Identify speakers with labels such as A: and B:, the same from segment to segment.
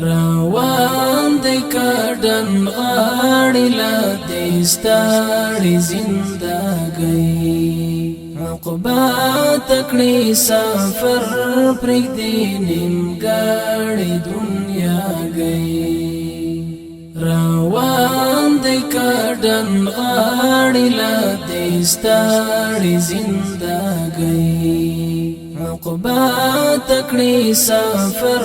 A: روان دی کډن غاړي لا دې ستړي زندګۍ عقبا تکړي سفر پرېږدي نیمګړې دنیا گئی روان دی کډن غاړي لا دې ستړي زندګۍ عقبا تکړي سفر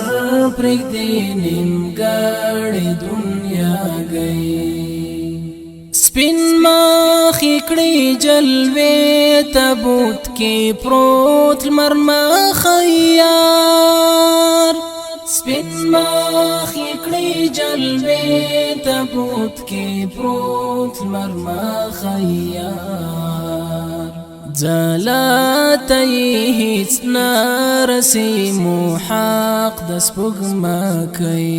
A: پرېږدي نیمګړې دنیا گئی سپین مخې کړي جلوې تابوت کې پروت لمر مخیار سپین مخې کړي جلوې تابوت کې پروت لمر مخیار زلاتی هیڅ نرسي محق د سپوږمکۍ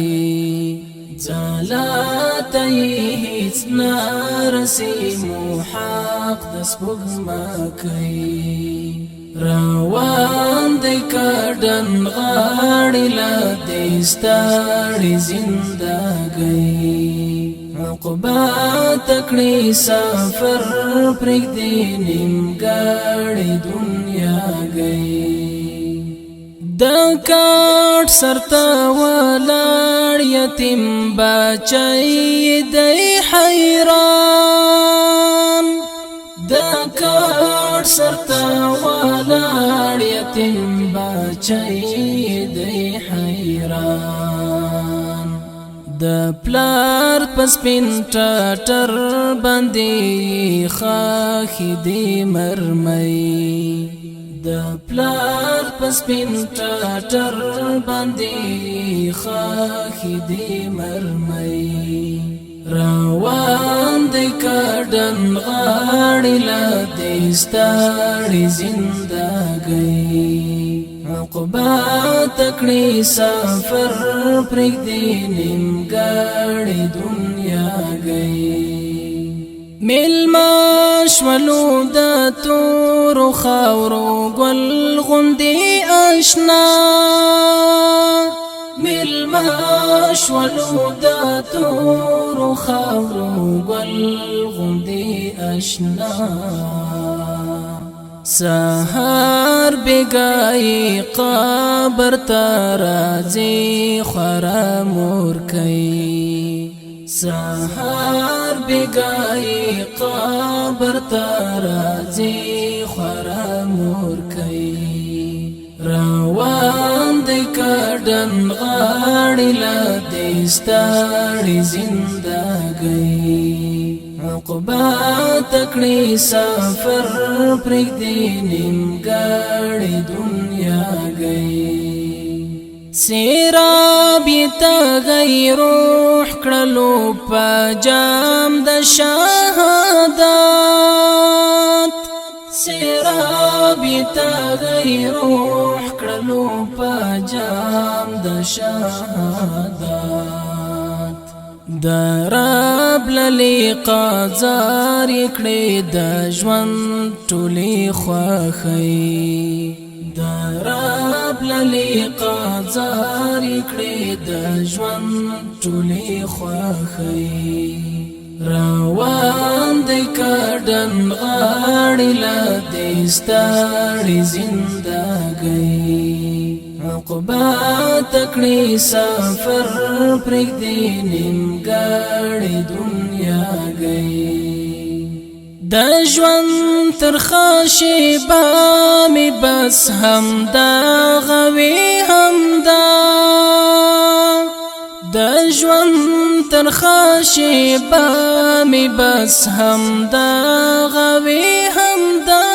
A: زلاتی هیڅ نرسي محق د سپوږمکۍ روان دی کډن غاړي لا دې ستړي زندګۍ عقبا تکړي سفر پرېږدي نیمګړې دنیا گئی د کاټ سرته ولاړ یتیم بچی دی حیران د کاټ سرته ولاړ یتیم بچی دی حیران د پلار پسپین ټټر باندې خاخې دی مرمۍ د پلار پسپین ټټر باندې خاخې دی مرمۍ روان دی کډن غاړي لا دې ستړي زندګۍ عقبا تکړي سفر پرېږدي نیمګړې دنیا گئی میلمه شولو د تورو خاورو ګل غوندې آشنا میلمه شولو د تورو خاورو ګل غوندې آشنا سهار بگای قبر ترازی خورا مورکی سهار بگای قبر ترازی خورا مورکی روان دی کډن غاړي لا دې ستړي زندګۍ عقبا تکړي سفر پرېږدي نیمګړې دنیا گئی سیراب یې تږی روح کړلو په جام د شهادت سیراب یې تږی روح کړلو په جام د شهادت د رب للی قازار کړي د ژوند ټولې خوښۍ د رب للی قازار کړي د ژوند ټولې خوښۍ روان دی کډن غاړي لا دې ستړي زندګۍ عقبا تکړي سفر پرېږدي نیمګړې دنیا گئی د ژوند ترخه شېبه مې بس همدغه وي همدا د ژوند ترخه شېبه مې بس همدغه وي همدا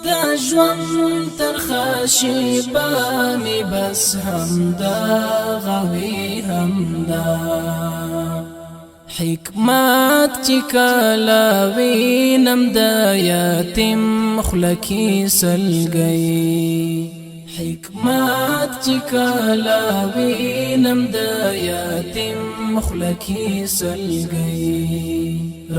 A: د ژوند ترخه شېبه مې بس همدغه وي همدا حکمت چې کله وینم د یتیم خوله کې سلګۍ حکمت چې کله وینم د یتیم خوله کې سلګۍ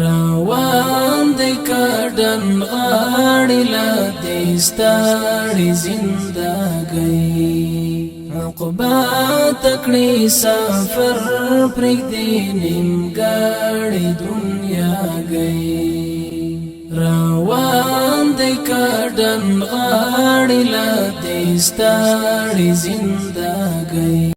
A: روان دی کډن غاړي لا دې ستړي زندګۍ عقبا تکړی سفر پرګ دینم ګړې دنیا گئی روان دی کډن غاړې لا دې ستړې زندګۍ